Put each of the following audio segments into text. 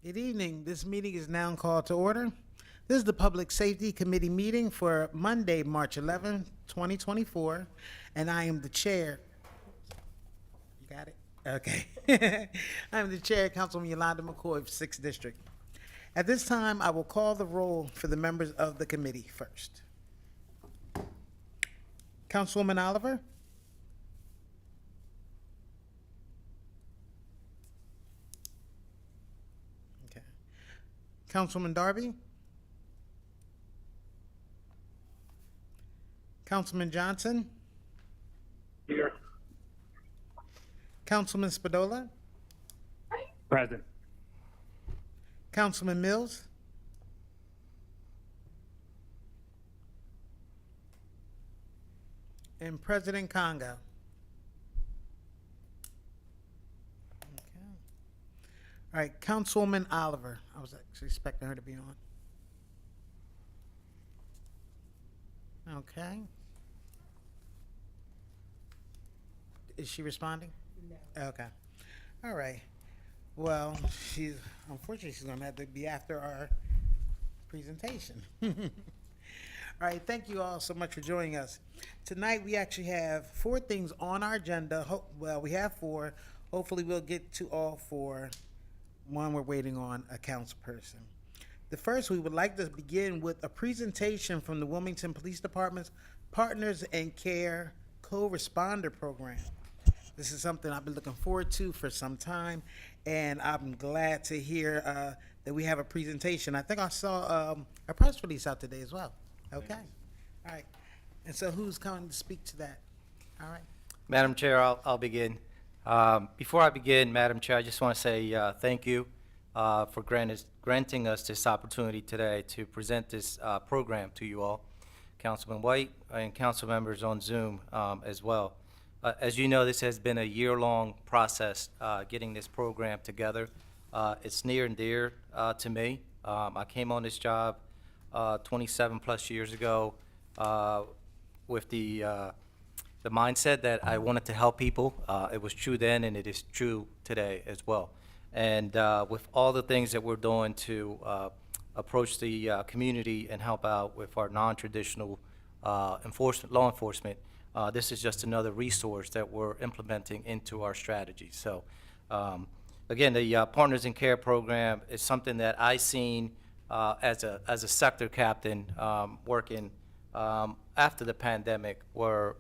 Good evening. This meeting is now called to order. This is the Public Safety Committee meeting for Monday, March 11, 2024, and I am the chair. You got it? Okay. I am the chair, Councilwoman Yolanda McCoy, 6th District. At this time, I will call the roll for the members of the committee first. Councilwoman Oliver? Okay. Councilwoman Darby? Councilman Johnson? Here. Councilman Spadola? Present. Councilman Mills? And President Congo. Okay. All right, Councilwoman Oliver. I was actually expecting her to be on. Okay. Is she responding? No. Okay. All right. Well, unfortunately, she's going to have to be after our presentation. All right, thank you all so much for joining us. Tonight, we actually have 4 things on our agenda. Well, we have 4. Hopefully, we'll get to all 4. One, we're waiting on a councilperson. The first, we would like to begin with a presentation from the Wilmington Police Department's Partners in Care Co-Responder Program. This is something I've been looking forward to for some time, and I'm glad to hear that we have a presentation. I think I saw a press release out today as well. Okay. All right. And so who's coming to speak to that? All right. Madam Chair, I'll begin. Before I begin, Madam Chair, I just want to say thank you for granting us this opportunity today to present this program to you all, Councilman White and council members on Zoom as well. As you know, this has been a year-long process getting this program together. It's near and dear to me. I came on this job 27 plus years ago with the mindset that I wanted to help people. It was true then, and it is true today as well. And with all the things that we're doing to approach the community and help out with our non-traditional law enforcement, this is just another resource that we're implementing into our strategy. So again, the Partners in Care program is something that I seen as a sector captain working after the pandemic, where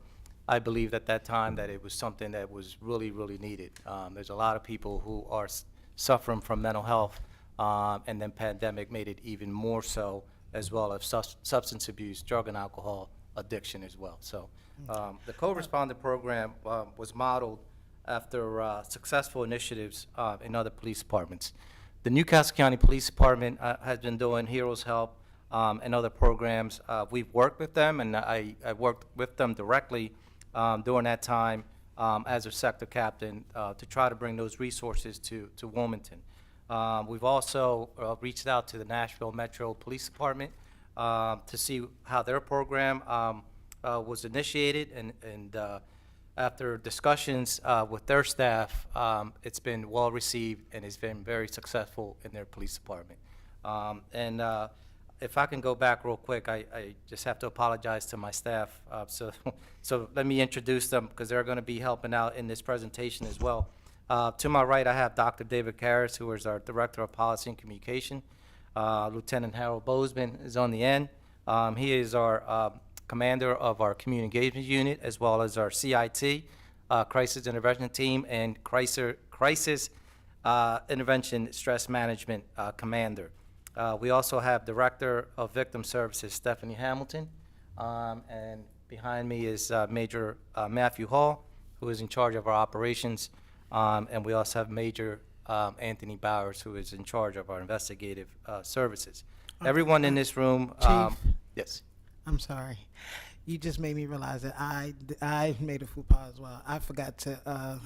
I believed at that time that it was something that was really, really needed. There's a lot of people who are suffering from mental health, and then pandemic made it even more so, as well as substance abuse, drug and alcohol addiction as well. So the co-responder program was modeled after successful initiatives in other police departments. The Newcastle County Police Department has been doing Heroes Help and other programs. We've worked with them, and I worked with them directly during that time as a sector captain to try to bring those resources to Wilmington. We've also reached out to the Nashville Metro Police Department to see how their program was initiated, and after discussions with their staff, it's been well received and it's been very successful in their police department. If I can go back real quick, I just have to apologize to my staff. So let me introduce them, because they're going to be helping out in this presentation as well. To my right, I have Dr. David Karras, who is our Director of Policy and Communication. Lieutenant Harold Bozeman is on the end. He is our commander of our Community Engagement Unit, as well as our CIT, Crisis Intervention Team, and Crisis Intervention Stress Management Commander. We also have Director of Victim Services, Stephanie Hamilton, and behind me is Major Matthew Hall, who is in charge of our operations, and we also have Major Anthony Bowers, who is in charge of our investigative services. Okay. Everyone in this room, Chief, yes. I'm sorry. You just made me realize that I made a faux pas as well. I forgot to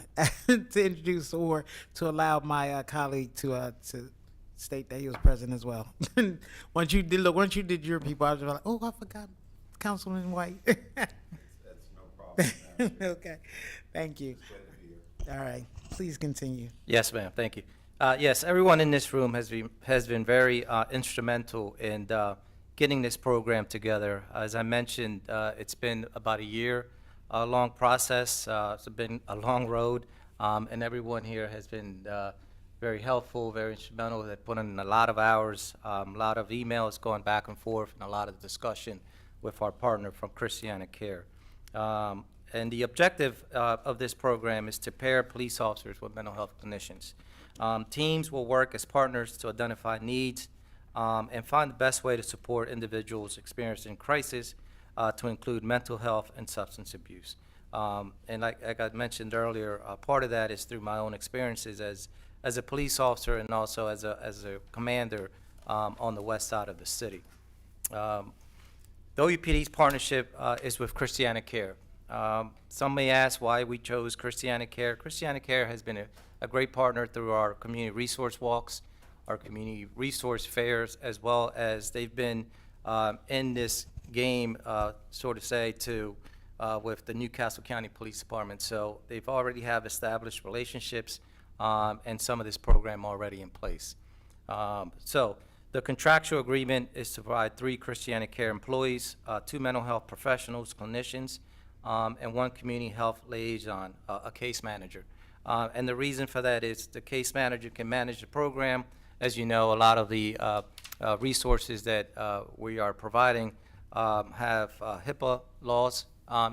to introduce or to allow my colleague to state that he was present as well. once you did your people, I was like, oh, I forgot Councilman White. That's no problem. Okay, thank you. All right, please continue. Yes, ma'am. Thank you. Yes, everyone in this room has been very instrumental in getting this program together. As I mentioned, it's been about a year long process. It's been a long road, and everyone here has been very helpful, very instrumental. They put in a lot of hours, a lot of emails going back and forth, and a lot of discussion with our partner from Christiana Care. And the objective of this program is to pair police officers with mental health clinicians. Teams will work as partners to identify needs and find the best way to support individuals experiencing crisis to include mental health and substance abuse. And like I mentioned earlier, part of that is through my own experiences as a police officer and also as a commander on the west side of the city. The OUPD's partnership is with Christiana Care. Some may ask why we chose Christiana Care. Christiana Care has been a great partner through our community resource walks, our community resource fairs, as well as they've been in this game, so to say, with the Newcastle County Police Department. So they've already have established relationships and some of this program already in place. So the contractual agreement is to provide 3 Christiana Care employees, 2 mental health professionals, clinicians, and 1 community health liaison, a case manager. And the reason for that is the case manager can manage the program. As you know, a lot of the resources that we are providing have HIPAA laws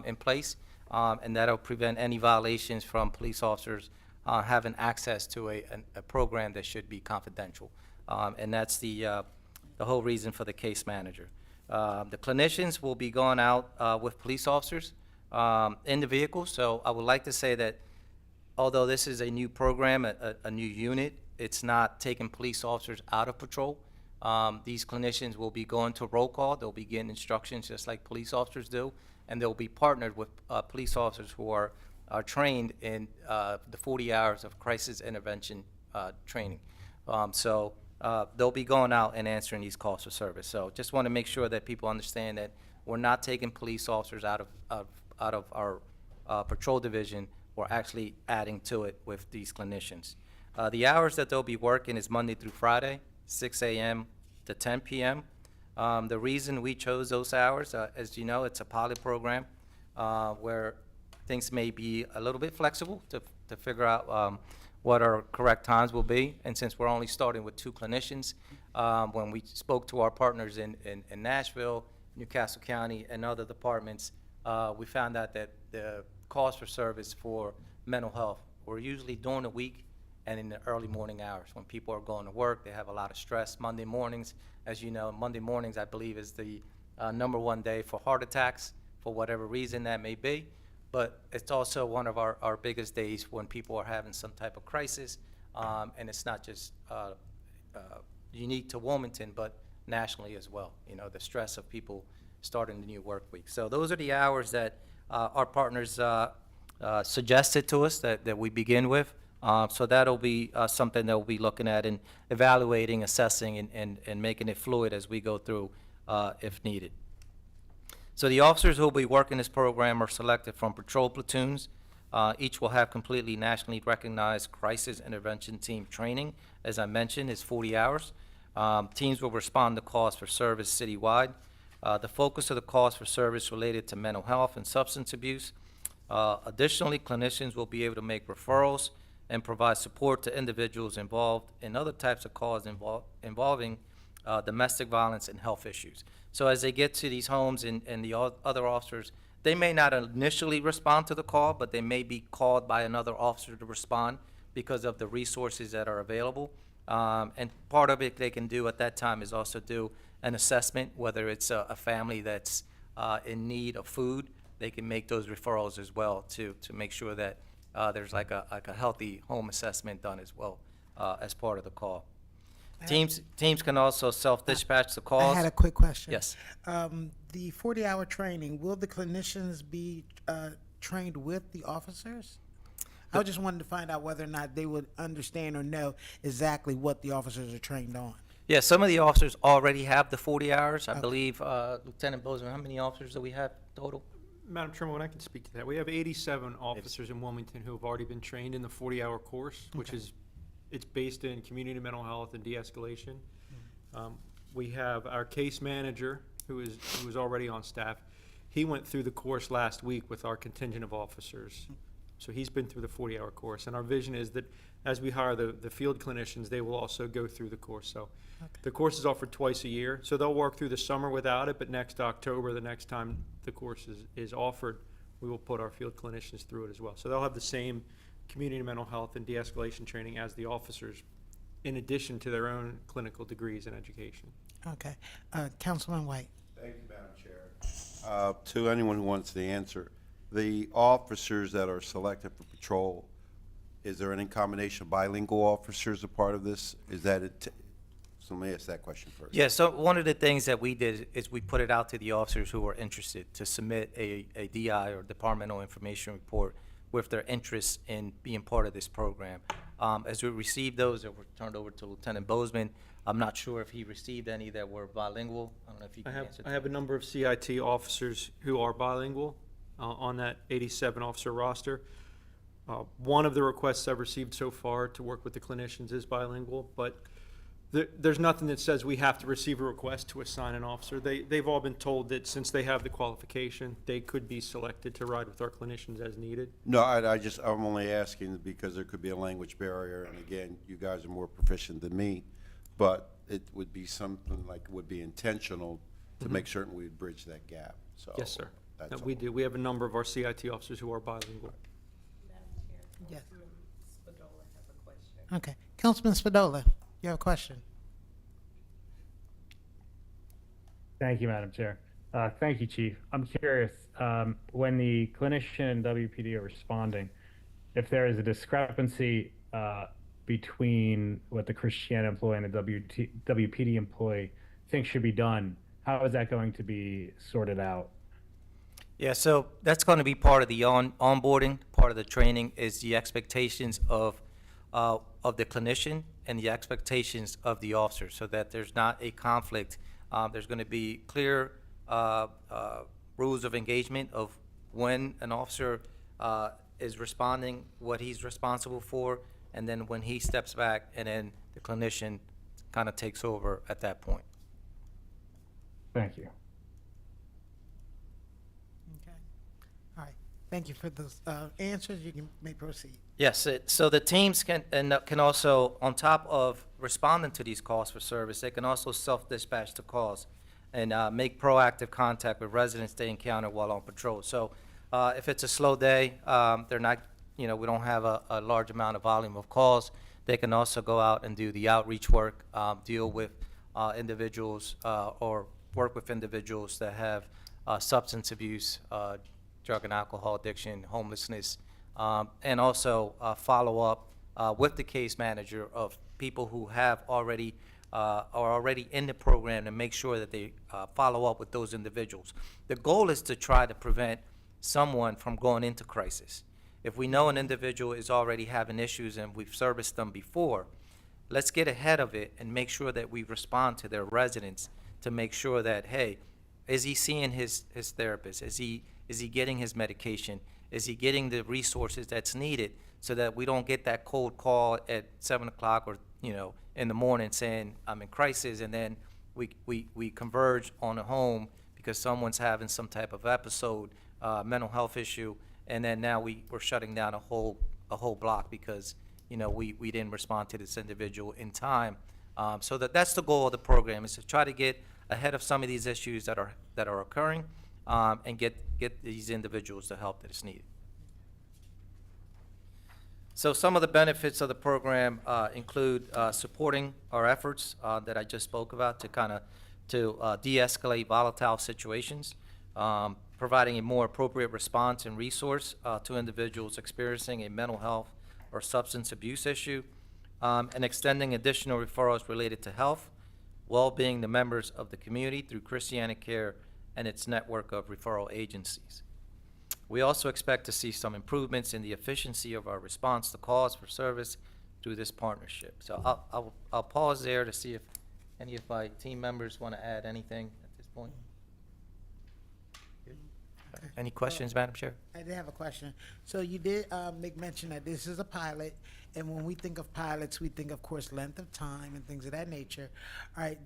in place, and that'll prevent any violations from police officers having access to a program that should be confidential. And that's the whole reason for the case manager. The clinicians will be going out with police officers in the vehicle. So I would like to say that although this is a new program, a new unit, it's not taking police officers out of patrol. These clinicians will be going to roll call. They'll be getting instructions just like police officers do, and they'll be partnered with police officers who are trained in the 40 hours of crisis intervention training. So they'll be going out and answering these calls for service. So just want to make sure that people understand that we're not taking police officers out of our patrol division. We're actually adding to it with these clinicians. The hours that they'll be working is Monday through Friday, 6 a.m. to 10 p.m. The reason we chose those hours, as you know, it's a pilot program where things may be a little bit flexible to figure out what our correct times will be. And since we're only starting with 2 clinicians, when we spoke to our partners in Nashville, Newcastle County, and other departments, we found out that the calls for service for mental health were usually during the week and in the early morning hours when people are going to work. They have a lot of stress. Monday mornings, as you know, Monday mornings, I believe, is the #1 day for heart attacks for whatever reason that may be. But it's also one of our biggest days when people are having some type of crisis. And it's not just unique to Wilmington, but nationally as well. You know, the stress of people starting the new work week. So those are the hours that our partners suggested to us that we begin with. So that'll be something that we'll be looking at and evaluating, assessing, and making it fluid as we go through if needed. So the officers who will be working this program are selected from patrol platoons. Each will have completely nationally recognized crisis intervention team training. As I mentioned, it's 40 hours. Teams will respond to calls for service citywide. The focus of the calls for service related to mental health and substance abuse. Additionally, clinicians will be able to make referrals and provide support to individuals involved in other types of calls involving domestic violence and health issues. So as they get to these homes and the other officers, they may not initially respond to the call, but they may be called by another officer to respond because of the resources that are available. And part of it they can do at that time is also do an assessment, whether it's a family that's in need of food. They can make those referrals as well to make sure that there's like a healthy home assessment done as well as part of the call. Teams can also self-dispatch the calls. I had a quick question. Yes. The 40-hour training, will the clinicians be trained with the officers? I just wanted to find out whether or not they would understand or know exactly what the officers are trained on. Yeah, some of the officers already have the 40 hours. I believe, Lieutenant Bozeman, how many officers do we have total? Madam Chairman, I can speak to that. We have 87 officers in Wilmington who have already been trained in the 40-hour course, which is It's based in community mental health and de-escalation. We have our case manager, who is already on staff. He went through the course last week with our contingent of officers. So he's been through the 40-hour course. And our vision is that as we hire the field clinicians, they will also go through the course. So the course is offered twice a year. So they'll work through the summer without it, but next October, the next time the course is offered, we will put our field clinicians through it as well. So they'll have the same community mental health and de-escalation training as the officers, in addition to their own clinical degrees in education. Okay. Councilman White. Thank you, Madam Chair. To anyone who wants the answer, the officers that are selected for patrol, is there any combination of bilingual officers a part of this? Is that it? So let me ask that question first. Yeah, so one of the things that we did is we put it out to the officers who were interested to submit a DI or Departmental Information Report with their interest in being part of this program. As we received those, that were turned over to Lieutenant Bozeman. I'm not sure if he received any that were bilingual. I don't know if you I can answer I have a number of CIT officers who are bilingual on that 87 officer roster. One of the requests I've received so far to work with the clinicians is bilingual, but there's nothing that says we have to receive a request to assign an officer. They've all been told that since they have the qualification, they could be selected to ride with our clinicians as needed. No, I'm only asking because there could be a language barrier, and again, you guys are more proficient than me, but it would be something like, would be intentional to make certain we bridge that gap, so. Yes, sir. That's We all. do. We have a number of our CIT officers who are bilingual. Madam Chair, Yes. Councilman Spadola has a question. Okay. Councilman Spadola, you have a question? Thank you, Madam Chair. Thank you, Chief. I'm curious, when the clinician and WPD are responding, if there is a discrepancy between what the Christiana employee and the WPD employee thinks should be done, how is that going to be sorted out? Yeah, so that's going to be part of the onboarding, part of the training is the expectations of the clinician and the expectations of the officer, so that there's not a conflict. There's going to be clear rules of engagement of when an officer is responding, what he's responsible for, and then when he steps back, and then the clinician kind of takes over at that point. Thank you. Okay. All right. Thank you for those answers. You may proceed. Yes, so the teams can also, on top of responding to these calls for service, they can also self-dispatch the calls and make proactive contact with residents they encounter while on patrol. So if it's a slow day, they're not, we don't have a large amount of volume of calls, they can also go out and do the outreach work, deal with individuals or work with individuals that have substance abuse, drug and alcohol addiction, homelessness, and also follow up with the case manager of people who have already are already in the program to make sure that they follow up with those individuals. The goal is to try to prevent someone from going into crisis. If we know an individual is already having issues and we've serviced them before, let's get ahead of it and make sure that we respond to their residents to make sure that, hey, is he seeing his therapist? Is he getting his medication? Is he getting the resources that's needed so that we don't get that cold call at 7 o'clock or, in the morning saying, I'm in crisis, and then we converge on a home because someone's having some type of episode, mental health issue, and then now we're shutting down a whole block because, we didn't respond to this individual in time. So that's the goal of the program, is to try to get ahead of some of these issues that are occurring, and get these individuals the help that is needed. So some of the benefits of the program include supporting our efforts that I just spoke about to de-escalate volatile situations, providing a more appropriate response and resource to individuals experiencing a mental health or substance abuse issue, and extending additional referrals related to health, well-being to members of the community through Christiana Care and its network of referral agencies. We also expect to see some improvements in the efficiency of our response to calls for service through this partnership. So I'll pause there to see if any of my team members want to add anything at this point. Good? Any questions, Madam Chair? I did have a question. So you did make mention that this is a pilot, and when we think of pilots, we think, of course, length of time and things of that nature. All right,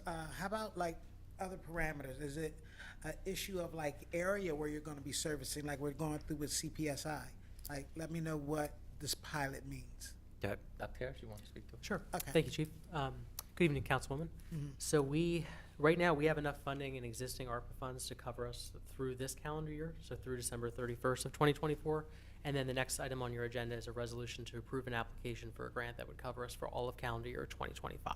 how about like other parameters? Is it an issue of like area where you're going to be servicing, like we're going through with CPSI? Like, let me know what this pilot means. Yeah, Dr. Harris, you want to speak to it? Sure. Okay. Thank you, Chief. Good evening, Councilwoman. So right now, we have enough funding in existing ARPA funds to cover us through this calendar year, so through December 31st of 2024. And then the next item on your agenda is a resolution to approve an application for a grant that would cover us for all of calendar year 2025.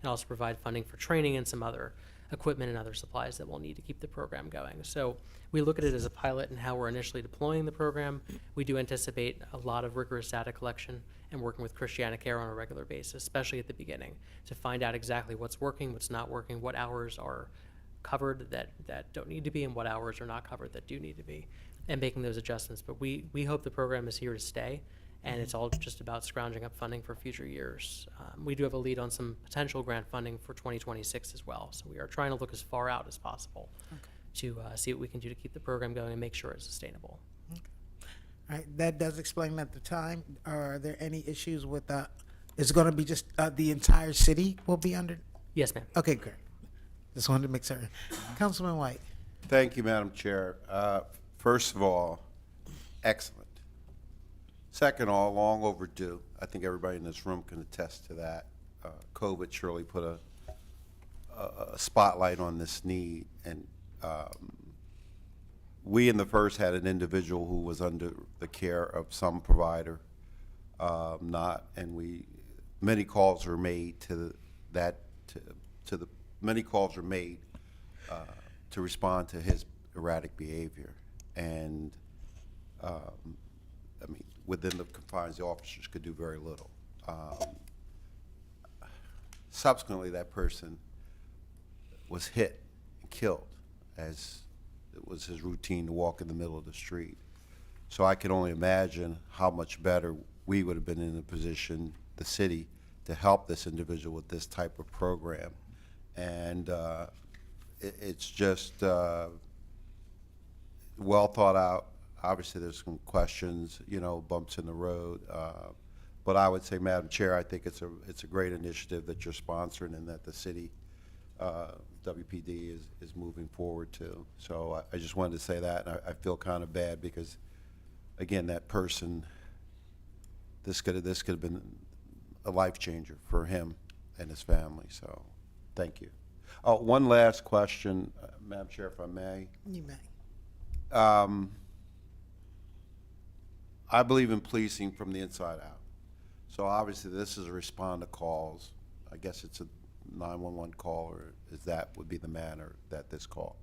And also provide funding for training and some other equipment and other supplies that we'll need to keep the program going. So we look at it as a pilot and how we're initially deploying the program. We do anticipate a lot of rigorous data collection and working with Christiana Care on a regular basis, especially at the beginning, to find out exactly what's working, what's not working, what hours are covered that don't need to be, and what hours are not covered that do need to be, and making those adjustments. But we hope the program is here to stay, and it's all just about scrounging up funding for future years. We do have a lead on some potential grant funding for 2026 as well, so we are trying to look as far out as possible to see what we can do to keep the program going and make sure it's sustainable. All right, that does explain length of time. Are there any issues with is it going to be just the entire city will be under? Yes, ma'am. Okay, great. Just wanted to make certain. Councilman White. Thank you, Madam Chair. First of all, excellent. Second of all, long overdue. I think everybody in this room can attest to that. COVID surely put a spotlight on this need, and we in the first had an individual who was under the care of some provider, many calls were made many calls were made to respond to his erratic behavior, and I mean, within the confines, the officers could do very little. Subsequently, that person was hit and killed, as it was his routine to walk in the middle of the street. So I can only imagine how much better we would have been in a position, the city, to help this individual with this type of program. And it's just well thought out. Obviously, there's some questions, bumps in the road. But I would say, Madam Chair, I think it's a great initiative that you're sponsoring and that the city, WPD, is moving forward to. So I just wanted to say that. And I feel kind of bad because, again, that person, this could have been a life changer for him and his family. So thank you. Oh, one last question, Madam Chair, if I may. You may. I believe in policing from the inside out. So obviously this is a respond to calls. I guess it's a 911 call, or would be the manner that this call.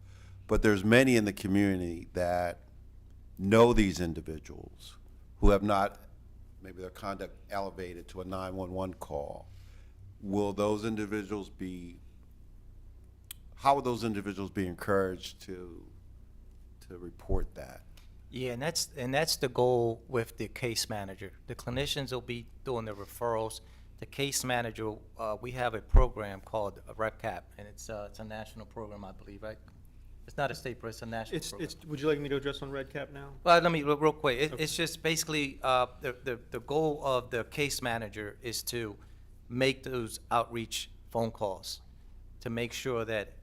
But there's many in the community that know these individuals who have not, maybe their conduct elevated to a 911 call. Will those individuals how would those individuals be encouraged to report that? Yeah, and that's the goal with the case manager. The clinicians will be doing the referrals. The case manager, we have a program called a REPCAP, and it's a national program, I believe, right? It's not a state, but it's a national program. Would you like me to address on Red Cap now? Well, let me, real quick, it's just basically, the goal of the case manager is to make those outreach phone calls to make sure that,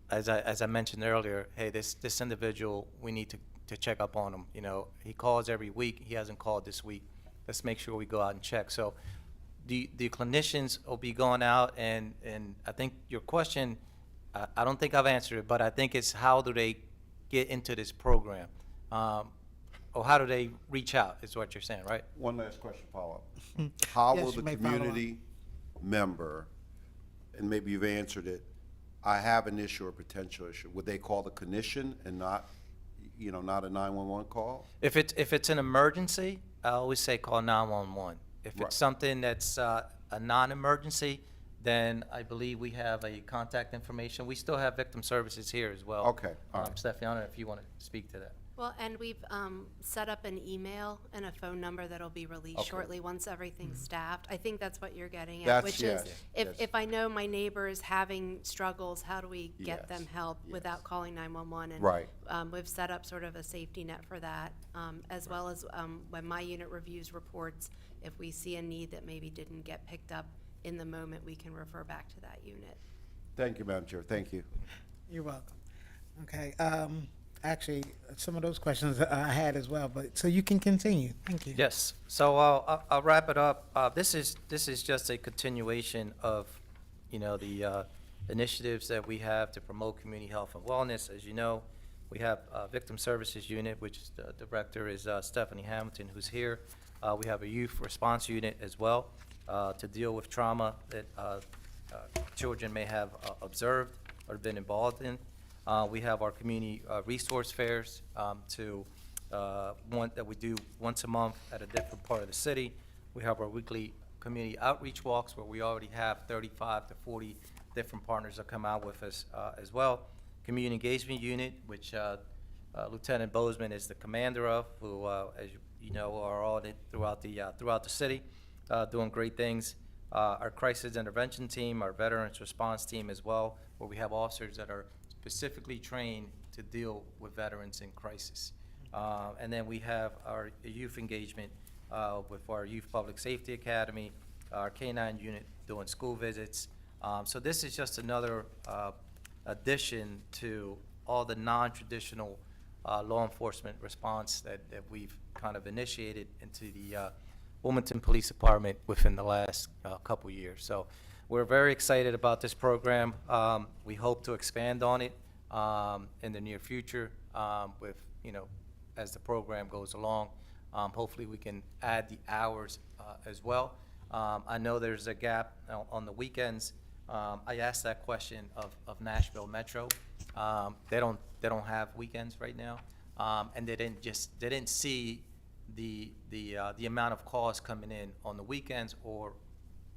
as I mentioned earlier, hey, this individual, we need to check up on him. He calls every week. He hasn't called this week. Let's make sure we go out and check. So the clinicians will be going out, and I think your question, I don't think I've answered it, but I think it's how do they get into this program? Or how do they reach out, is what you're saying, right? One last question, follow-up. How Yes, will you the may follow up. community member, and maybe you've answered it, I have an issue or potential issue, would they call the clinician and not a 911 call? If it's an emergency, I always say call 911. If Right. it's something that's a non-emergency, then I believe we have a contact information. We still have victim services here as well. Okay, all right. Stephanie, I don't know if you want to speak to that. Well, and we've set up an email and a phone number that'll be released Okay. shortly once everything's staffed. I think that's what you're getting at, That's- which yes, is, yes. if I know my neighbor is having struggles, how do we get them Yes, help yes. without calling 911? And Right. we've set up sort of a safety net for that, as well as when my unit reviews reports, if we see a need that maybe didn't get picked up in the moment, we can refer back to that unit. Thank you, Madam Chair. Thank you. You're welcome. Okay, actually, some of those questions I had as well, but, so you can continue. Thank you. Yes, so I'll wrap it up. This is just a continuation of, the initiatives that we have to promote community health and wellness. As you know, we have a Victim Services Unit, which is the director is Stephanie Hamilton, who's here. We have a youth response unit as well to deal with trauma that children may have observed or been involved in. We have our community resource fairs that we do once a month at a different part of the city. We have our weekly community outreach walks where we already have 35 to 40 different partners that come out with us as well. Community engagement unit, which Lieutenant Bozeman is the commander of, who, as you know, are all throughout the city, doing great things. Our crisis intervention team, our veterans response team as well, where we have officers that are specifically trained to deal with veterans in crisis. And then we have our youth engagement with our Youth Public Safety Academy, our K-9 unit doing school visits. So this is just another addition to all the non-traditional law enforcement response that we've kind of initiated into the Wilmington Police Department within the last couple years. So we're very excited about this program. We hope to expand on it in the near future with, as the program goes along. Hopefully we can add the hours as well. I know there's a gap on the weekends. I asked that question of Nashville Metro. They don't have weekends right now, and they didn't see the amount of calls coming in on the weekends or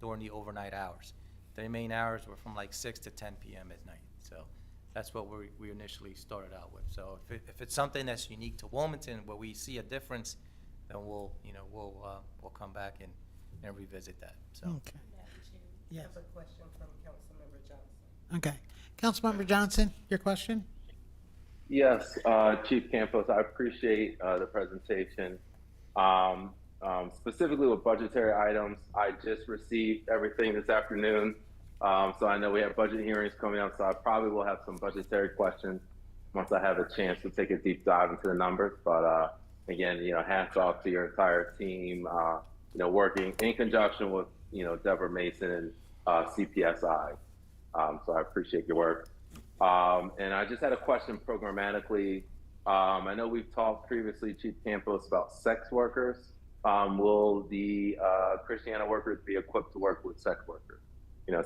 during the overnight hours. The main hours were from like 6 to 10 p.m. at night. So that's what we initially started out with. So if it's something that's unique to Wilmington where we see a difference, then we'll come back and revisit that. So. Okay, Madam Chair, Yes. I have a question from Councilmember Johnson. okay. Councilmember Johnson, your question? Yes, Chief Campos, I appreciate the presentation. Specifically with budgetary items, I just received everything this afternoon. So I know we have budget hearings coming up, so I probably will have some budgetary questions once I have a chance to take a deep dive into the numbers. But again, hats off to your entire team, working in conjunction with, Deborah Mason and CPSI. So I appreciate your work. And I just had a question programmatically. I know we've talked previously, Chief Campos, about sex workers. Will the Christiana workers be equipped to work with sex workers?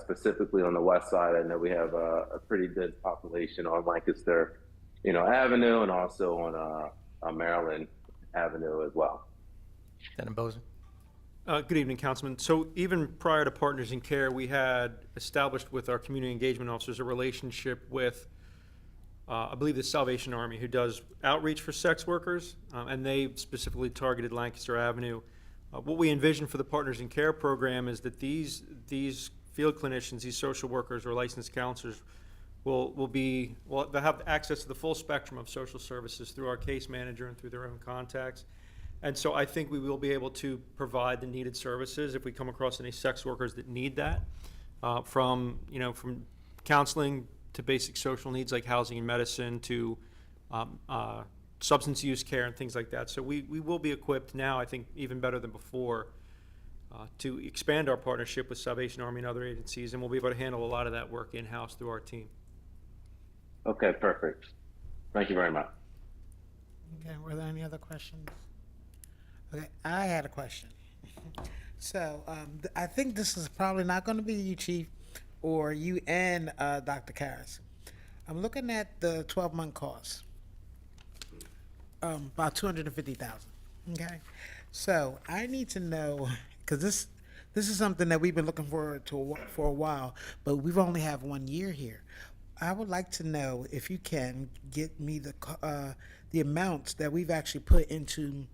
Specifically on the west side, I know we have a pretty good population on Lancaster, Avenue, and also on Maryland Avenue as well. Lieutenant Bozeman. Good evening, Councilman. So even prior to Partners in Care, we had established with our community engagement officers a relationship with, I believe, the Salvation Army, who does outreach for sex workers, and they specifically targeted Lancaster Avenue. What we envision for the Partners in Care program is that these field clinicians, these social workers or licensed counselors, will have access to the full spectrum of social services through our case manager and through their own contacts. And so I think we will be able to provide the needed services if we come across any sex workers that need that, from counseling to basic social needs like housing and medicine to substance use care and things like that. So we will be equipped now, I think, even better than before, to expand our partnership with Salvation Army and other agencies, and we'll be able to handle a lot of that work in-house through our team. Okay, perfect. Thank you very much. Okay, were there any other questions? Okay, I had a question. So I think this is probably not going to be you, Chief, or you and Dr. Karras. I'm looking at the 12-month cost, about $250,000. Okay, so I need to know, because this is something that we've been looking forward to for a while, but we've only have 1 year here. I would like to know if you can get me the amounts that we've actually put into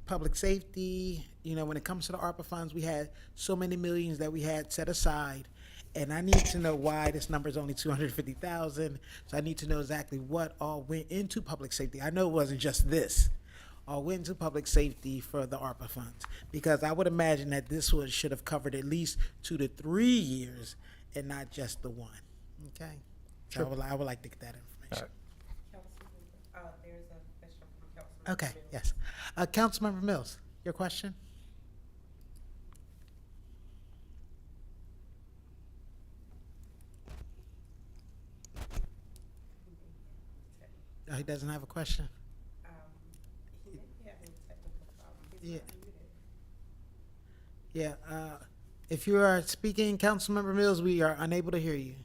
public safety. You know, when it comes to the ARPA funds, we had so many millions that we had set aside, and I need to know why this number is only 250,000. So I need to know exactly what all went into public safety. I know it wasn't just this. All went into public safety for the ARPA funds, because I would imagine that this should have covered at least 2 to 3 years and not just the one. Okay? So I would like to get that information. Councilman, there's a question from Councilman. Okay, yes. Councilmember Mills, your question? Oh, he doesn't have a question? He may be having a technical problem. He's Yeah. not muted. Yeah, if you are speaking, Councilmember Mills, we are unable to hear you.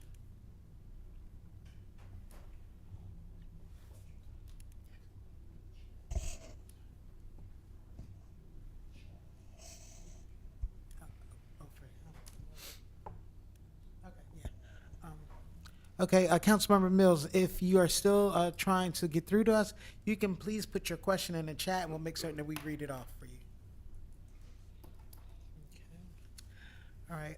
Okay, Councilmember Mills, if you are still trying to get through to us, you can please put your question in the chat, and we'll make certain that we read it off for you. All right.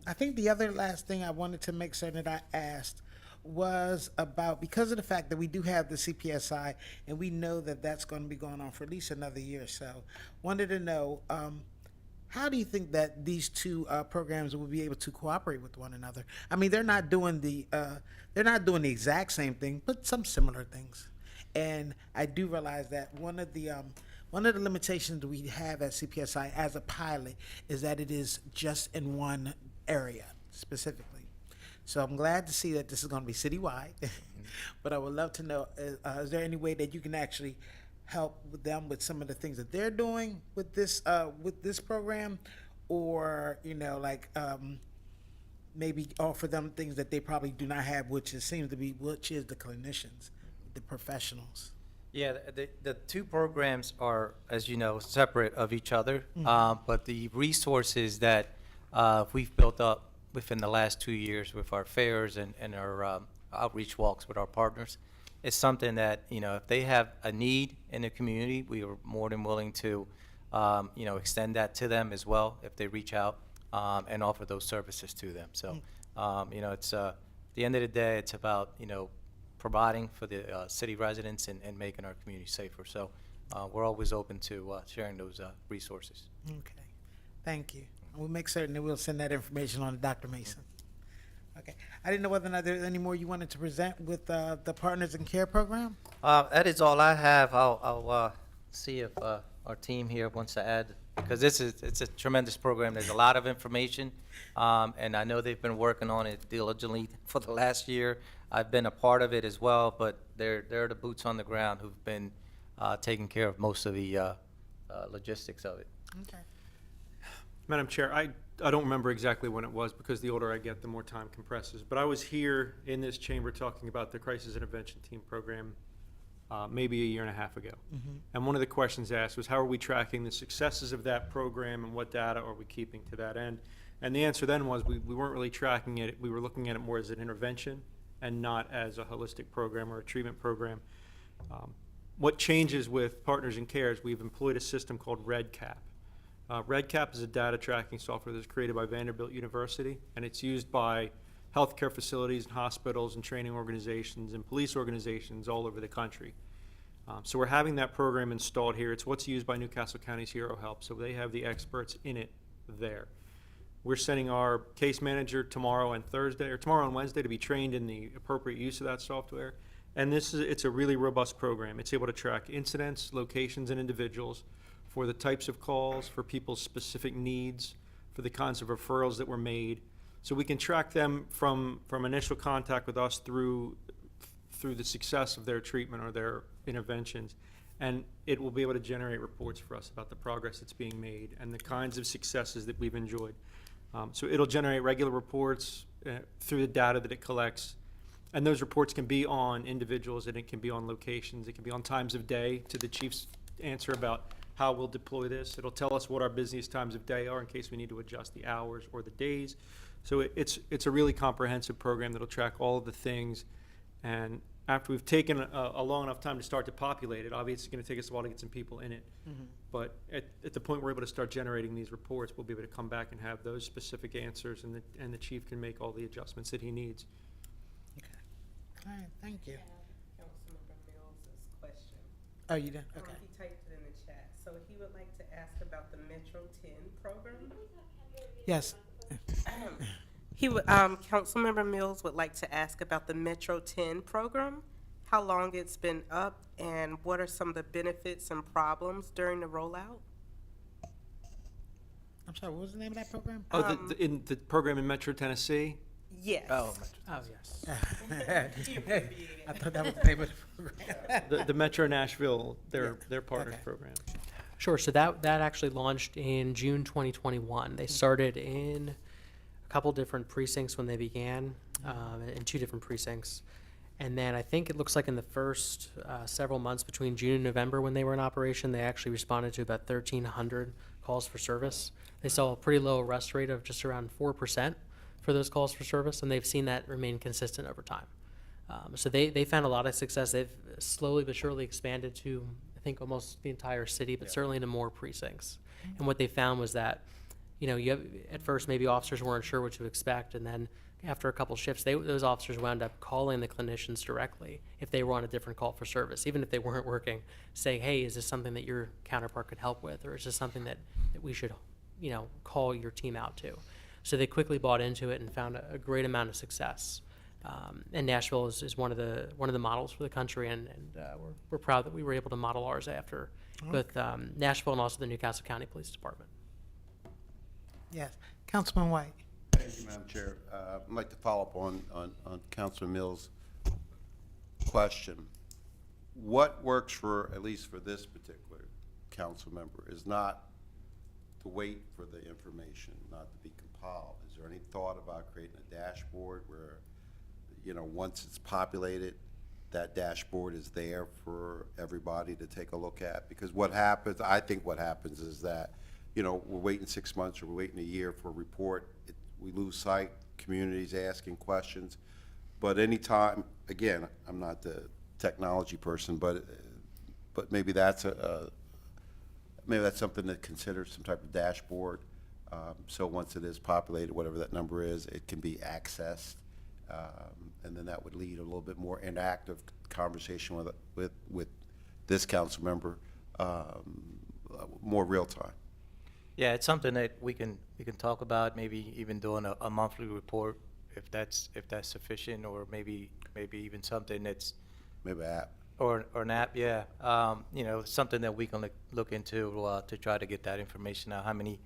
I think the other last thing I wanted to make certain that I asked was about, because of the fact that we do have the CPSI and we know that that's going to be going on for at least another year or so, wanted to know, how do you think that these two programs will be able to cooperate with one another? I mean, they're not doing the exact same thing, but some similar things. And I do realize that one of the limitations we have at CPSI as a pilot is that it is just in one area specifically. So I'm glad to see that this is going to be citywide, but I would love to know, is there any way that you can actually help with them with some of the things that they're doing with this program, or maybe offer them things that they probably do not have, which is the clinicians, the professionals. Yeah, the two programs are, as you know, separate of each other, but the resources that we've built up within the last 2 years with our fairs and our outreach walks with our partners, it's something that, if they have a need in the community, we are more than willing to, extend that to them as well if they reach out and offer those services to them. So, it's at the end of the day, it's about, providing for the city residents and making our community safer. So we're always open to sharing those resources. Okay, thank you. We'll make certain that we'll send that information on to Dr. Mason. Okay, I didn't know whether or not there's any more you wanted to present with the Partners in Care program? That is all I have. I'll see if our team here wants to add, because it's a tremendous program. There's a lot of information, and I know they've been working on it diligently for the last year. I've been a part of it as well, but they're the boots on the ground who've been taking care of most of the logistics of it. Okay. Madam Chair, I don't remember exactly when it was, because the older I get, the more time compresses. But I was here in this chamber talking about the Crisis Intervention Team program maybe a year and a half ago. And one of the questions asked was, how are we tracking the successes of that program, and what data are we keeping to that end? And the answer then was we weren't really tracking it. We were looking at it more as an intervention and not as a holistic program or a treatment program. What changes with Partners in Care is we've employed a system called REDCap. REDCap is a data tracking software that's created by Vanderbilt University, and it's used by healthcare facilities and hospitals and training organizations and police organizations all over the country. So we're having that program installed here. It's what's used by Newcastle County's Hero Help, so they have the experts in it there. We're sending our case manager tomorrow and Wednesday to be trained in the appropriate use of that software. And it's a really robust program. It's able to track incidents, locations, and individuals for the types of calls, for people's specific needs, for the kinds of referrals that were made. So we can track them from initial contact with us through the success of their treatment or their interventions. And it will be able to generate reports for us about the progress that's being made and the kinds of successes that we've enjoyed. So it'll generate regular reports through the data that it collects. And those reports can be on individuals, and it can be on locations. It can be on times of day, to the chief's answer about how we'll deploy this. It'll tell us what our busiest times of day are in case we need to adjust the hours or the days. So it's a really comprehensive program that'll track all of the things. And after we've taken a long enough time to start to populate it, obviously it's going to take us a while to get some people in it. But at the point we're able to start generating these reports, we'll be able to come back and have those specific answers, and the chief can make all the adjustments that he needs. Okay. All right, thank you. Councilmember Mills's question. Oh, you did? Okay. He typed it in the chat. So he would like to ask about the Metro 10 program. Yes. Councilmember Mills would like to ask about the Metro 10 program, how long it's been up, and what are some of the benefits and problems during the rollout? I'm sorry, what was the name of that program? Oh, in the program in Metro Tennessee? Yes. Oh, yes. I thought that was the name of the program. The Metro Nashville, they're part of Okay. the program. Sure. So that actually launched in June 2021. They started in a couple different precincts when they began, in 2 different precincts. And then I think it looks like in the first several months between June and November when they were in operation, they actually responded to about 1,300 calls for service. They saw a pretty low arrest rate of just around 4% for those calls for service, and they've seen that remain consistent over time. So they found a lot of success. They've slowly but surely expanded to, I think, almost the entire city, but certainly into more precincts. And what they found was that, at first maybe officers weren't sure what to expect, and then after a couple shifts, those officers wound up calling the clinicians directly if they were on a different call for service, even if they weren't working, saying, hey, is this something that your counterpart could help with, or is this something that we should, call your team out to? So they quickly bought into it and found a great amount of success. And Nashville is one of the models for the country, and we're proud that we were able to model ours after both Nashville and also the Newcastle County Police Department. Yes. Councilman White. Thank you, Madam Chair. I'd like to follow up on Councilman Mills' question. What works for, at least for this particular council member, is not to wait for the information, not to be compiled. Is there any thought about creating a dashboard where, once it's populated, that dashboard is there for everybody to take a look at? Because I think what happens is that, we're waiting 6 months or we're waiting a year for a report. We lose sight, communities asking questions. But anytime, again, I'm not the technology person, but maybe that's something to consider, some type of dashboard. So once it is populated, whatever that number is, it can be accessed. And then that would lead a little bit more interactive conversation with this council member, more real time. Yeah, it's something that we can talk about, maybe even doing a monthly report if that's sufficient, or maybe even something that's Maybe an app. or an app, yeah. Something that we can look into to try to get that information out. How many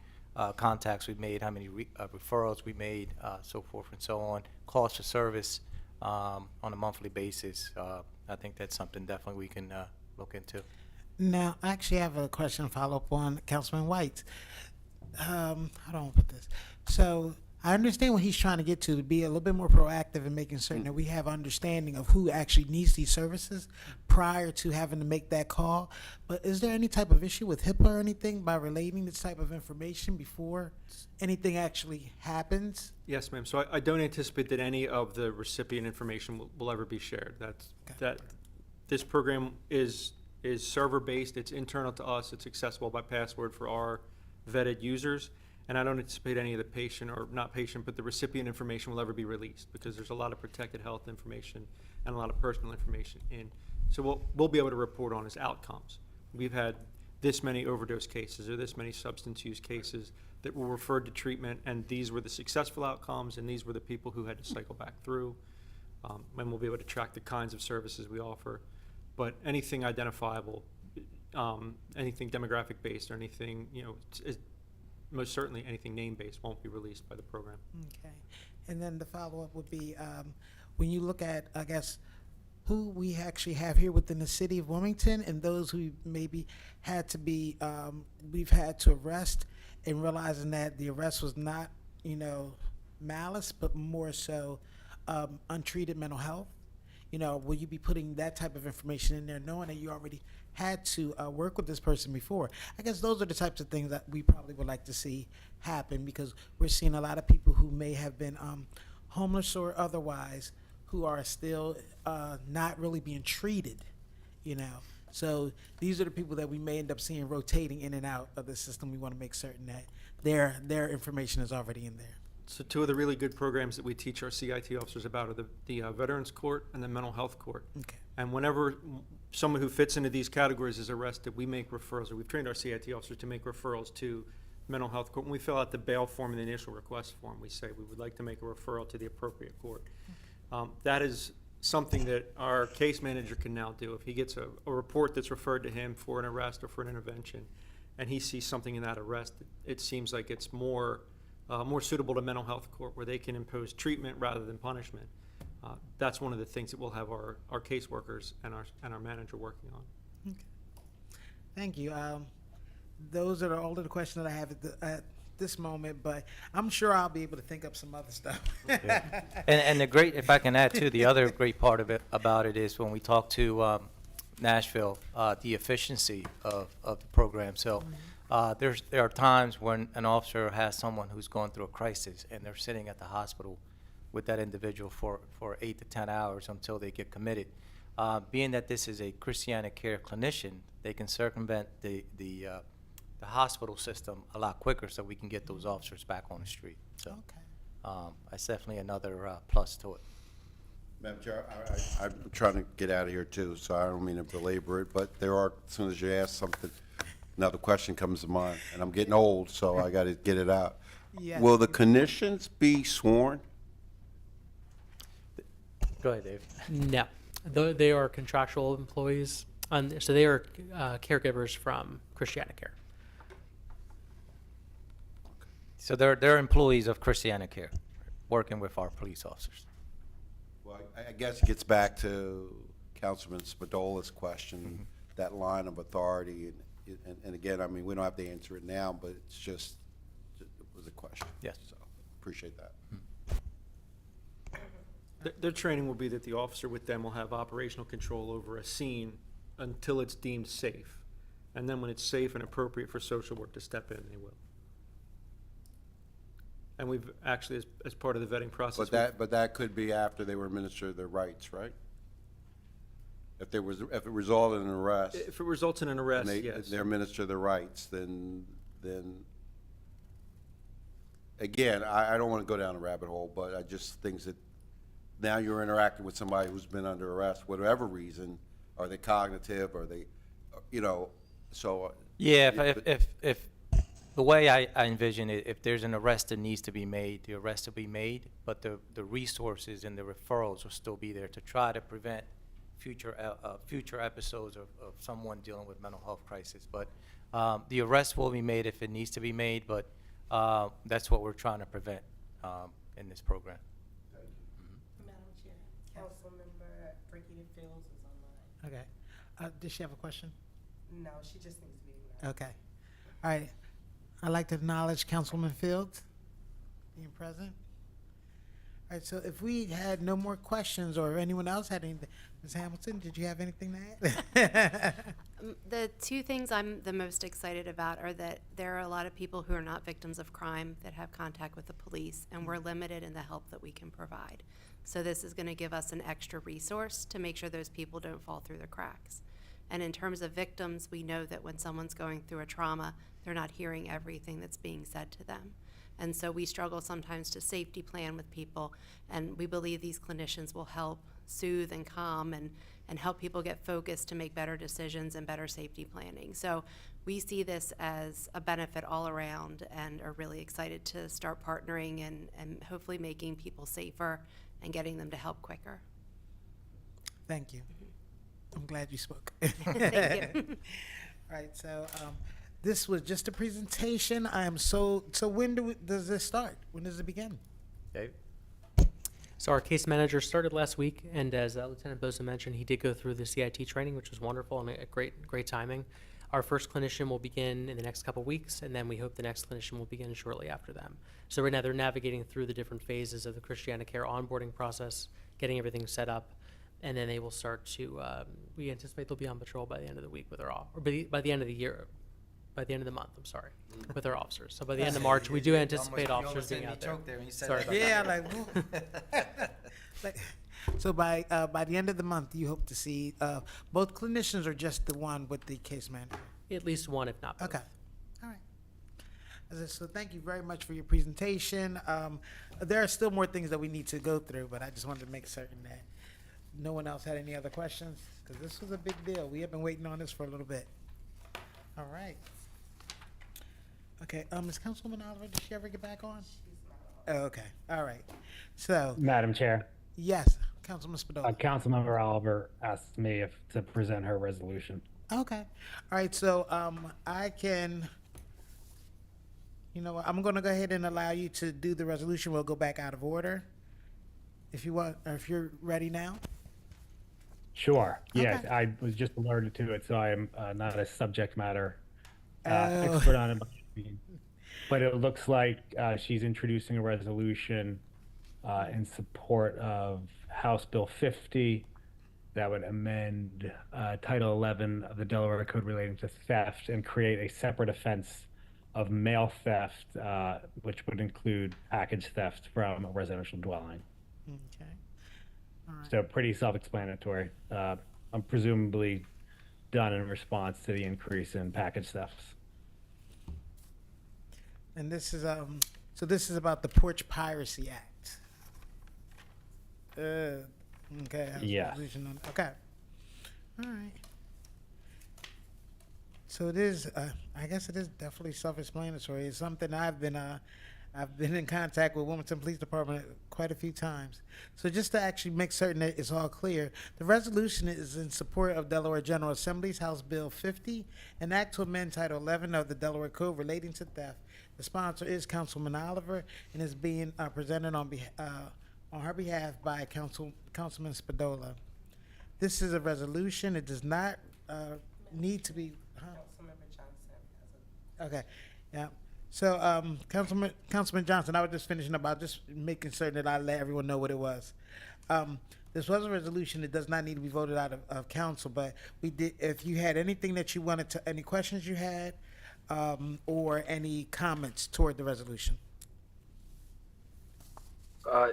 contacts we made, how many referrals we made, so forth and so on. Calls for service on a monthly basis. I think that's something definitely we can look into. Now, I actually have a question to follow up on Councilman White's. How do I put this? So I understand what he's trying to get to be a little bit more proactive in making certain that we have understanding of who actually needs these services prior to having to make that call. But is there any type of issue with HIPAA or anything by relating this type of information before anything actually happens? Yes, ma'am. So I don't anticipate that any of the recipient information will ever be shared. This program is server-based, it's internal to us, it's accessible by password for our vetted users, and I don't anticipate any of the patient, or not patient, but the recipient information will ever be released, because there's a lot of protected health information and a lot of personal information in. So what we'll be able to report on is outcomes. We've had this many overdose cases or this many substance use cases that were referred to treatment, and these were the successful outcomes, and these were the people who had to cycle back through. And we'll be able to track the kinds of services we offer. But anything identifiable, anything demographic based, or anything, most certainly anything name based won't be released by the program. Okay. And then the follow-up would be, when you look at, I guess, who we actually have here within the city of Wilmington and those who maybe had to be, we've had to arrest, and realizing that the arrest was not, malice, but more so untreated mental health. Will you be putting that type of information in there, knowing that you already had to work with this person before. I guess those are the types of things that we probably would like to see happen, because we're seeing a lot of people who may have been homeless or otherwise who are still not really being treated, you know. So these are the people that we may end up seeing rotating in and out of the system. We want to make certain that their information is already in there. So two of the really good programs that we teach our CIT officers about are the Veterans Court and the Mental Health Court. Okay. And whenever someone who fits into these categories is arrested, we make referrals, or we've trained our CIT officers to make referrals to Mental Health Court. When we fill out the bail form and the initial request form, we say we would like to make a referral to the appropriate court. That is something that our case manager can now do. If he gets a report that's referred to him for an arrest or for an intervention, and he sees something in that arrest, it seems like it's more suitable to mental health court, where they can impose treatment rather than punishment. That's one of the things that we'll have our caseworkers and our manager working on. Okay. Thank you. Those are all of the questions that I have at this moment, but I'm sure I'll be able to think up some other stuff. And the great, if I can add too, the other great part of it about it is when we talk to Nashville, the efficiency of the program. So there are times when an officer has someone who's going through a crisis and they're sitting at the hospital with that individual for 8 to 10 hours until they get committed. Being that this is a Christianic care clinician, they can circumvent the hospital system a lot quicker, so we can get those officers back on the street. So that's definitely another plus to it. Madam Chair, I'm trying to get out of here too, so I don't mean to belabor it, but there are, as soon as you ask something, another question comes to mind, and I'm getting old, so I got to get it out. Yes. Will the clinicians be sworn? Go ahead, Dave. No, they are contractual employees, so they are caregivers from Christianic Care. So they're employees of Christiana Care, working with our police officers. Well, I guess it gets back to Councilman Spadola's question, that line of authority, and again, I mean, we don't have to answer it now, but it's just, it was a question. Yes. So, appreciate that. Their training will be that the officer with them will have operational control over a scene until it's deemed safe. And then when it's safe and appropriate for social work to step in, they will. And we've actually, as part of the vetting process. But that could be after they were administered their rights, right? If it resulted in an arrest. If it results in an arrest, and yes. they administer their rights, then again, I don't want to go down a rabbit hole, but I just think that now you're interacting with somebody who's been under arrest, whatever reason. Are they cognitive? Are they, you know, so. Yeah, if the way I envision it, if there's an arrest that needs to be made, the arrest will be made, but the resources and the referrals will still be there to try to prevent future episodes of someone dealing with mental health crisis. But the arrest will be made if it needs to be made, but that's what we're trying to prevent in this program. Madam Chair, Councilmember Brigida Fields is online. Okay. Does she have a question? No, she just needs to be. Okay. All right. I'd like to acknowledge Councilwoman Fields being present. All right, so if we had no more questions, or anyone else had anything, Ms. Hamilton, did you have anything to add? The two things I'm the most excited about are that there are a lot of people who are not victims of crime that have contact with the police, and we're limited in the help that we can provide. So this is going to give us an extra resource to make sure those people don't fall through the cracks. And in terms of victims, we know that when someone's going through a trauma, they're not hearing everything that's being said to them. And so we struggle sometimes to safety plan with people, and we believe these clinicians will help soothe and calm and help people get focused to make better decisions and better safety planning. So we see this as a benefit all around and are really excited to start partnering and hopefully making people safer and getting them to help quicker. Thank you. I'm glad you spoke. Thank you. All right, so this was just a presentation. So when does this start? When does it begin? Dave? So our case manager started last week, and as Lieutenant Bosa mentioned, he did go through the CIT training, which was wonderful and a great timing. Our first clinician will begin in the next couple weeks, and then we hope the next clinician will begin shortly after them. So right now they're navigating through the different phases of the Christiana Care onboarding process, getting everything set up. And then they will start to, we anticipate they'll be on patrol by the end of the week with or by the end of the year, by the end of the month, I'm sorry, with our officers. So by the end of March, we do anticipate officers being out there. Sorry about Yeah, that. like, whoa. Like, so by the end of the month, you hope to see both clinicians or just the one with the case manager? At least one, if not both. Okay, all right. So thank you very much for your presentation. There are still more things that we need to go through, but I just wanted to make certain that no one else had any other questions, because this was a big deal. We have been waiting on this for a little bit. All right. Okay, Ms. Councilwoman Oliver, did she ever get back on? Oh, okay, all right. So, Madam Chair, yes, Councilman Spadola. Councilmember Oliver asked me to present her resolution. Okay, all right, so, I can, you know what, I'm gonna go ahead and allow you to do the resolution. We'll go back out of order. If you want, or if you're ready now. Sure. Yes, Okay. I was just alerted to it, so I am not a subject matter Oh. expert on it. But it looks like she's introducing a resolution in support of House Bill 50 that would amend Title 11 of the Delaware Code relating to theft and create a separate offense of mail theft, which would include package theft from a residential dwelling. Okay, all right. So pretty self-explanatory. I'm presumably done in response to the increase in package thefts. And this is, so this is about the Porch Piracy Act. Okay. Yeah. Resolution on- Okay. All right. So it is, I guess it is definitely self-explanatory. It's something I've been in contact with Wilmington Police Department quite a few times. So just to actually make certain that it's all clear, the resolution is in support of Delaware General Assembly's House Bill 50, an act to amend Title 11 of the Delaware Code relating to theft. The sponsor is Councilman Oliver and is being presented on her behalf by Councilman Spadola. This is a resolution. It does not need to be. Councilmember Johnson has Okay, yeah. So, Councilman Johnson, I was just finishing up. I was just making certain that I let everyone know what it was. This was a resolution. It does not need to be voted out of council, but we did. If you had anything that you wanted to, any questions you had, or any comments toward the resolution.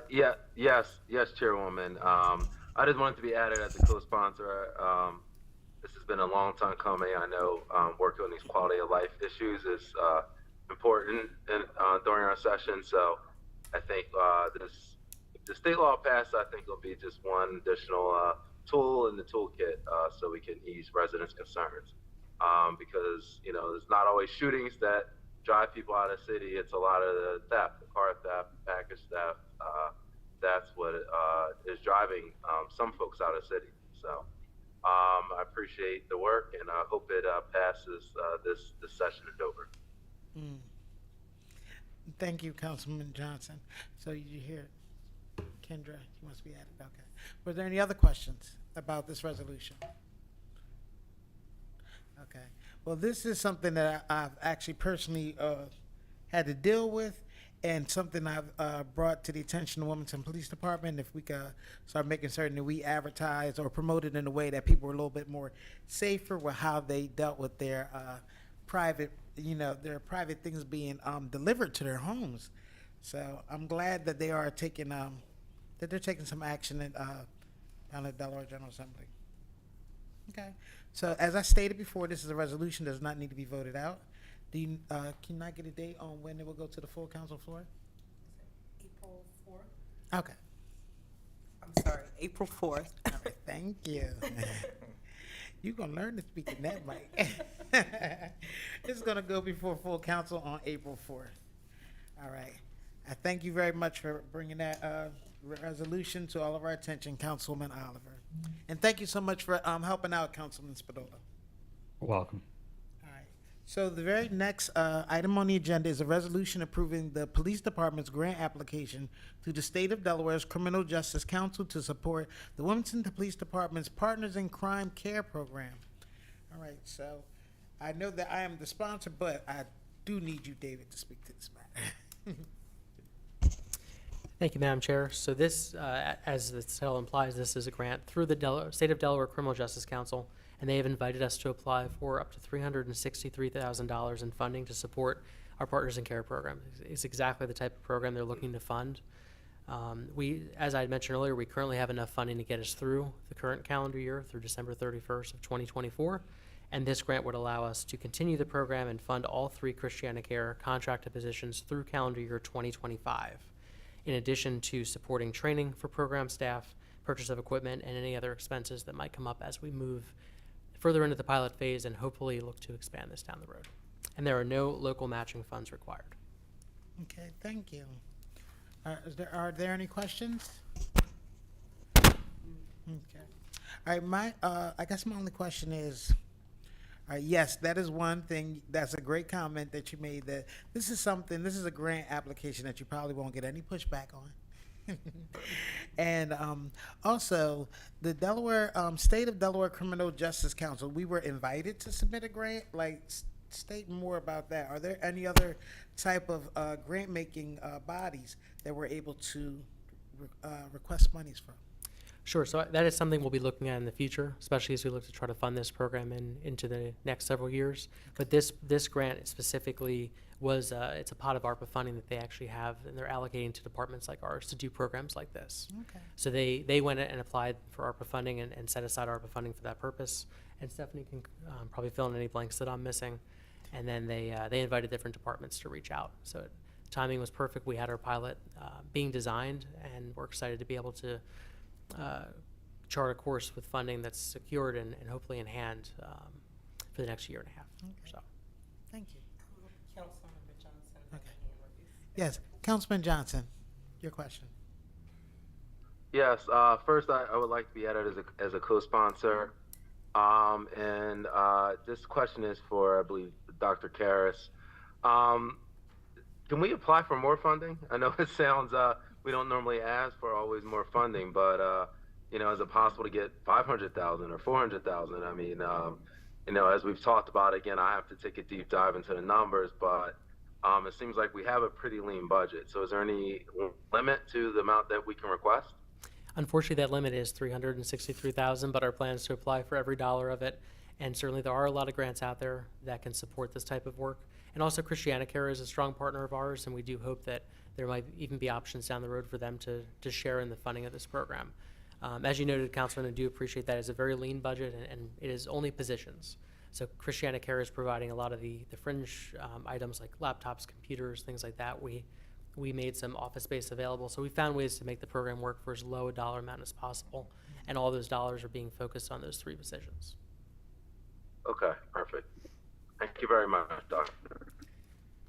Yes, Chairwoman. I just wanted to be added as a co-sponsor. This has been a long time coming. I know working on these quality of life issues is important during our session. So I think if the state law passed, I think it'll be just one additional tool in the toolkit so we can ease residents' concerns. Because, you know, there's not always shootings that drive people out of the city. It's a lot of the theft, the car theft, package theft. That's what is driving some folks out of the city. So I appreciate the work, and I hope it passes this session is over. Mm. Thank you, Councilman Johnson. So you hear, Kendra, you must be added. Okay. Were there any other questions about this resolution? Okay. Well, this is something that I've actually personally had to deal with, and something I've brought to the attention of the Wilmington Police Department. If we could start making certain that we advertise or promote it in a way that people are a little bit more safer with how they dealt with their private, their private things being delivered to their homes. So I'm glad that they are taking that they're taking some action down at Delaware General Assembly. Okay. So as I stated before, this is a resolution that does not need to be voted out. Do you, can I get a date on when it will go to the full council floor? April 4th. Okay. I'm sorry, April 4th. All right, thank you. You're going to learn to speak in that mic. It's going to go before full council on April 4th. All right. I thank you very much for bringing that resolution to all of our attention, Councilman Oliver. And thank you so much for helping out, Councilman Spadola. Welcome. All right. So the very next item on the agenda is a resolution approving the police department's grant application to the state of Delaware's Criminal Justice Council to support the Wilmington Police Department's Partners in Crime Care Program. All right. So I know that I am the sponsor, but I do need you, David, to speak to this matter. Thank you, Madam Chair. So this, as the title implies, this is a grant through the State of Delaware Criminal Justice Council, and they have invited us to apply for up to $363,000 in funding to support our Partners in Care program. It's exactly the type of program they're looking to fund. As I had mentioned earlier, we currently have enough funding to get us through the current calendar year, through December 31st of 2024, and this grant would allow us to continue the program and fund all 3 ChristianaCare contracted positions through calendar year 2025, in addition to supporting training for program staff, purchase of equipment, and any other expenses that might come up as we move further into the pilot phase and hopefully look to expand this down the road. And there are no local matching funds required. Okay, thank you. Are there any questions? Okay. All right, I guess my only question is, yes, that is one thing. That's a great comment that you made, that this is a grant application that you probably won't get any pushback on. And also, the State of Delaware Criminal Justice Council, we were invited to submit a grant. Like, state more about that. Are there any other type of grant-making bodies that we're able to request monies from? Sure, so that is something we'll be looking at in the future, especially as we look to try to fund this program into the next several years. But this grant specifically was, it's a pot of ARPA funding that they actually have, and they're allocating to departments like ours to do programs like this. Okay. So they went and applied for ARPA funding and set aside ARPA funding for that purpose. And Stephanie can probably fill in any blanks that I'm missing. And then they invited different departments to reach out. So timing was perfect. We had our pilot being designed, and we're excited to be able to chart a course with funding that's secured and hopefully in hand for the next year and a half. Okay. So, Thank you. Councilmember Johnson. Okay. Yes, Councilman Johnson, your question. Yes. First, I would like to be added as a co-sponsor. And this question is for, I believe, Dr. Karras. Can we apply for more funding? I know it sounds, we don't normally ask for always more funding, but, is it possible to get 500,000 or 400,000? I mean, as we've talked about, again, I have to take a deep dive into the numbers, but it seems like we have a pretty lean budget. So is there any limit to the amount that we can request? unfortunately, that limit is $363,000, but our plan is to apply for every dollar of it. And certainly there are a lot of grants out there that can support this type of work. And also ChristianaCare is a strong partner of ours, and we do hope that there might even be options down the road for them to share in the funding of this program. As you noted, Councilman, I do appreciate that. It's a very lean budget, and it is only positions. So ChristianaCare is providing a lot of the fringe items like laptops, computers, things like that. We made some office space available, so we found ways to make the program work for as low a dollar amount as possible, and all those dollars are being focused on those 3 positions. Okay, perfect. Thank you very much, Doctor.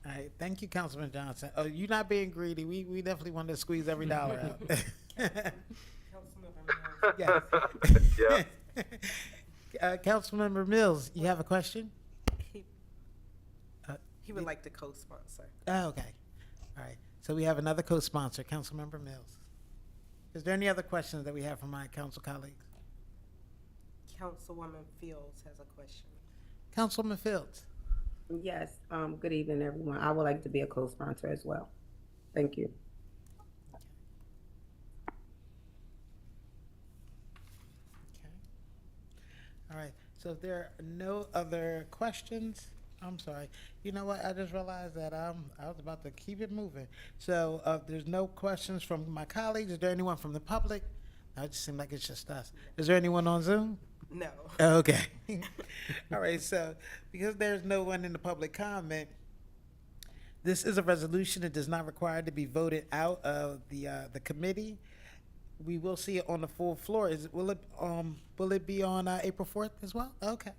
All right, thank you, Councilman Johnson. Oh, you're not being greedy. We definitely want to squeeze every dollar out. Yes. Yeah. Councilmember Mills, you have a question? He would like to co-sponsor. Oh, okay. All right. So we have another co-sponsor, Councilmember Mills. Is there any other questions that we have from my council colleagues? Councilwoman Fields has a question. Councilwoman Fields. Yes, good evening, everyone. I would like to be a co-sponsor as well. Thank you. Okay. All right. So if there are no other questions, I'm sorry. You know what? I just realized that I was about to keep it moving. So if there's no questions from my colleagues, is there anyone from the public? No, it just seems like it's just us. Is there anyone on Zoom? No. Okay. All right. So because there's no one in the public comment, this is a resolution. It does not require to be voted out of the committee. We will see it on the full floor. Will it be on April 4th as well? Okay.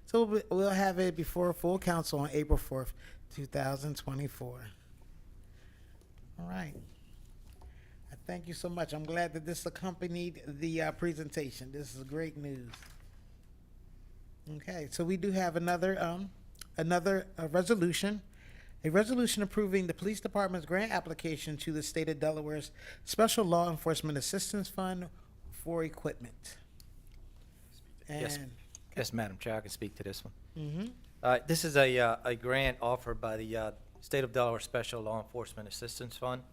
So we'll have it before full council on April 4th, 2024. All right. Thank you so much. I'm glad that this accompanied the presentation. This is great news. Okay, so we do have another resolution. A resolution approving the police department's grant application to the state of Delaware's Special Law Enforcement Assistance Fund for equipment. Yes. And Yes, Madam Chair, I can speak to this one. mhm. This is a grant offered by the State of Delaware Special Law Enforcement Assistance Fund.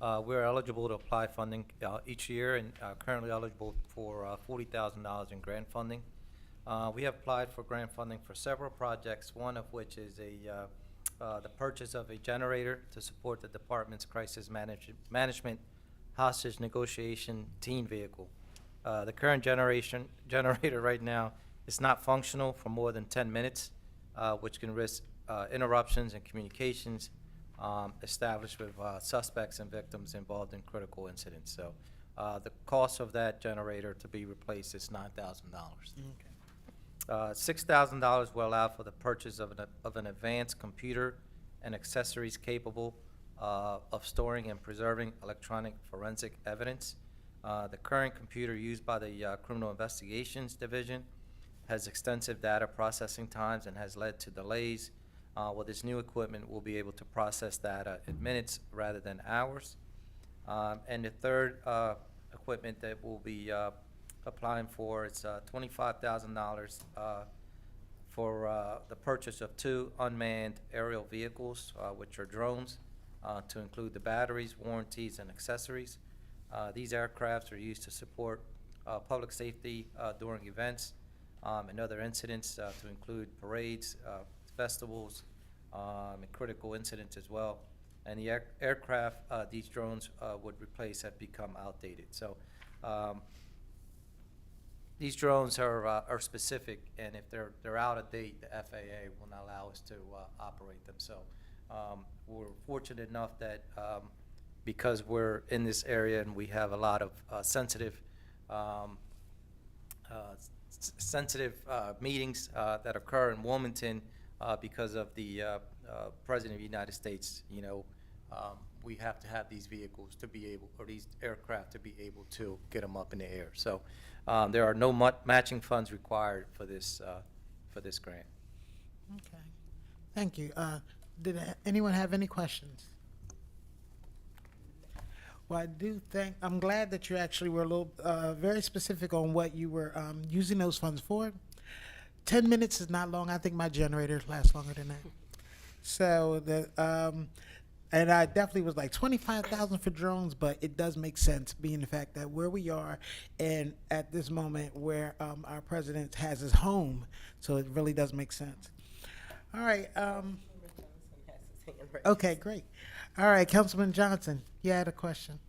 We're eligible to apply funding each year and currently eligible for $40,000 in grant funding. We have applied for grant funding for several projects, one of which is the purchase of a generator to support the department's crisis management hostage negotiation teen vehicle. The current generator right now is not functional for more than 10 minutes, which can risk interruptions in communications established with suspects and victims involved in critical incidents. So the cost of that generator to be replaced is $9,000. $6,000 will allow for the purchase of an advanced computer and accessories capable of storing and preserving electronic forensic evidence. The current computer used by the Criminal Investigations Division has extensive data processing times and has led to delays. With this new equipment, we'll be able to process data in minutes rather than hours. And the third equipment that we'll be applying for is $25,000 for the purchase of 2 unmanned aerial vehicles, which are drones, to include the batteries, warranties, and accessories. These aircrafts are used to support public safety during events and other incidents, to include parades, festivals, and critical incidents as well. And the aircraft these drones would replace have become outdated. So these drones are specific, and if they're out of date, the FAA will not allow us to operate them. So we're fortunate enough that because we're in this area and we have a lot of sensitive meetings that occur in Wilmington because of the President of the United States, you know, we have to have these vehicles to be able, or these aircraft to be able to get them up in the air. So there are no matching funds required for this grant. Okay, thank you. Did anyone have any questions? Well, I do think, I'm glad that you actually were a little, very specific on what you were using those funds for. 10 minutes is not long. I think my generator lasts longer than that. So and I definitely was like 25,000 for drones, but it does make sense being the fact that where we are and at this moment where our president has his home, so it really does make sense. All right. Okay, great. All right, Councilman Johnson, you had a question.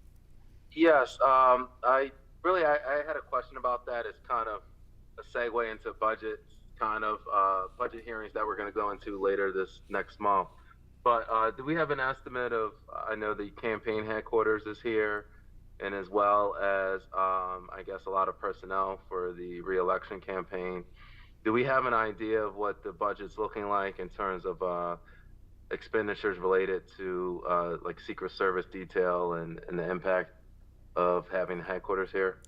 Yes, I had a question about that. It's kind of a segue into budget budget hearings that we're going to go into later this next month. But do we have an estimate of, I know the campaign headquarters is here, and as well as, I guess, a lot of personnel for the re-election campaign. Do we have an idea of what the budget's looking like in terms of expenditures related to like Secret Service detail and the impact of having the headquarters here?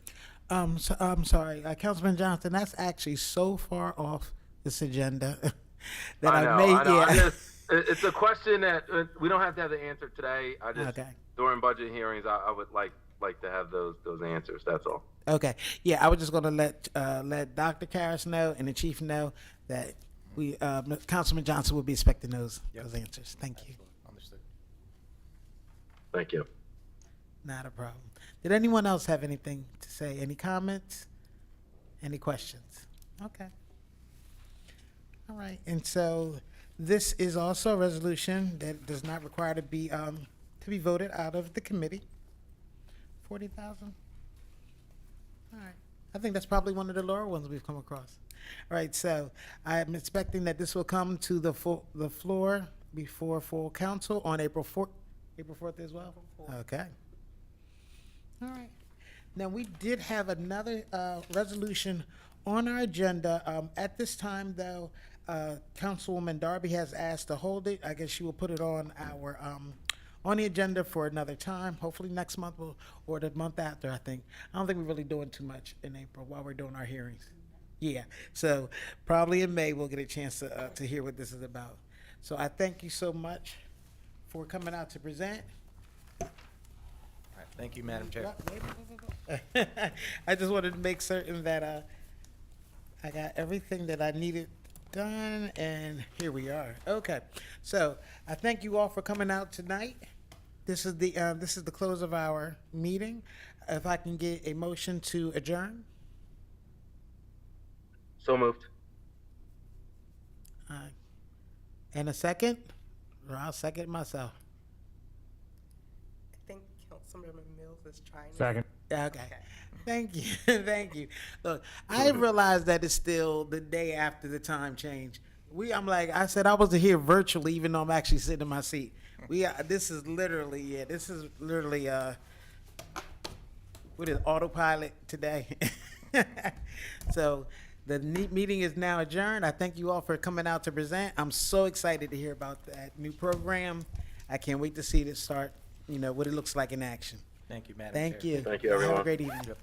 So, I'm sorry, Councilman Johnson, that's actually so far off this agenda that I know. Yeah. It's a question that we don't have to have the answer today. I just, okay. During budget hearings, I would like to have those answers. That's all. Okay. Yeah, I was just going to let Dr. Karras know and the chief know that we Councilman Johnson will be expecting those answers. Thank you. Understood. Thank you. Not a problem. Did anyone else have anything to say? Any comments? Any questions? Okay. All right. And so this is also a resolution that does not require to be voted out of the committee. 40,000. All right. I think that's probably one of the lower ones we've come across. All right. So I am expecting that this will come to the floor before full council on April 4th. April 4th as well. Okay. All right. Now, we did have another resolution on our agenda. At this time, though, Councilwoman Darby has asked to hold it. I guess she will put it on our on the agenda for another time, hopefully next month or the month after, I think. I don't think we're really doing too much in April while we're doing our hearings. Yeah, so probably in May we'll get a chance to hear what this is about. So I thank you so much for coming out to present. Thank you, Madam Chair. I just wanted to make certain that I got everything that I needed done, and here we are. Okay, so I thank you all for coming out tonight, this is the close of our meeting. If I can get a motion to adjourn? So moved. And a second? Or I'll second it myself. I think Councilmember Mills is trying to. Second. Okay. Thank you. Thank you. Look, I realized that it's still the day after the time change. I said I wasn't here virtually, even though I'm actually sitting in my seat. This is literally what is autopilot today? So the meeting is now adjourned. I thank you all for coming out to present. I'm so excited to hear about that new program. I can't wait to see it start, what it looks like in action. Thank you, Madam Thank Chair. you. Thank you, Have everyone. a great evening. Yep.